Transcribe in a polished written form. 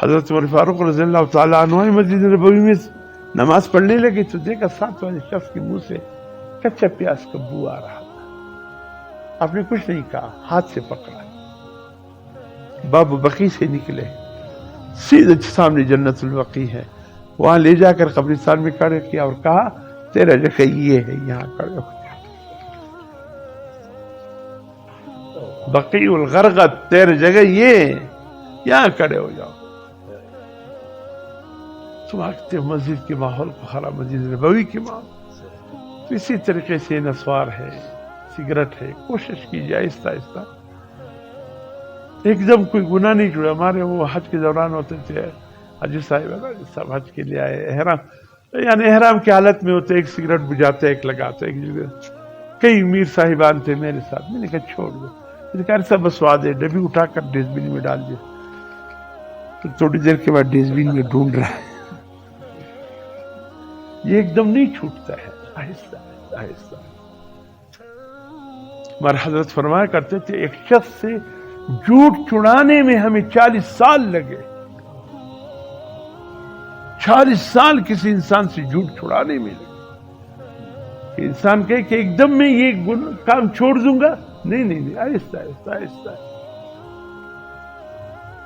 حضرت عمر فاروق رضی اللہ تعالیٰ عنہ مسجد نبوی میں نماز پڑھنے لگے تو دیکھا ساتھ والے شخص کے منہ سے کچا پیاز کا بو آ رہا تھا. آپ نے کچھ نہیں کہا، ہاتھ سے پکڑا، باب بقی سے نکلے، سیدھے سامنے جنت البقیع ہے، وہاں لے جا کر قبرستان میں کھڑے کیا اور کہا تیرا جگہ یہ ہے، یہاں کھڑے ہو جا، بقیع الغرقد تیرا جگہ یہ ہے، یہاں کھڑے ہو جاؤ. تم آگتے مسجد کے ماحول کو خراب، مسجد نبوی کے ماحول. تو اسی طریقے سے نسوار ہے، سگریٹ ہے، کوشش کیجیے آہستہ آہستہ. ایک دم کوئی گناہ نہیں جڑا. ہمارے وہ حج کے دوران ہوتے تھے، حاجی صاحب حج کے لیے آئے، احرام یعنی احرام کی حالت میں ہوتے، ایک سگریٹ بجھاتے، ایک لگاتے، ایک جگہ. کئی میر صاحبان تھے میرے ساتھ، میں نے کہا چھوڑ دو. میں نے کہا ایسا بسواد ہے، ڈبی اٹھا کر ڈسٹ بن میں ڈال دیا. تو تھوڑی دیر کے بعد ڈسٹ بن میں ڈھونڈ رہا ہے. یہ ایک دم نہیں چھوٹتا ہے، آہستہ آہستہ. ہمارے حضرت فرمایا کرتے تھے ایک شخص سے جھوٹ چھڑانے میں ہمیں 40 سال لگے. 40 سال کسی انسان سے جھوٹ چھڑانے میں لگے. کہ انسان کہے کہ ایک دم میں یہ کام چھوڑ دوں گا، نہیں، آہستہ آہستہ آہستہ.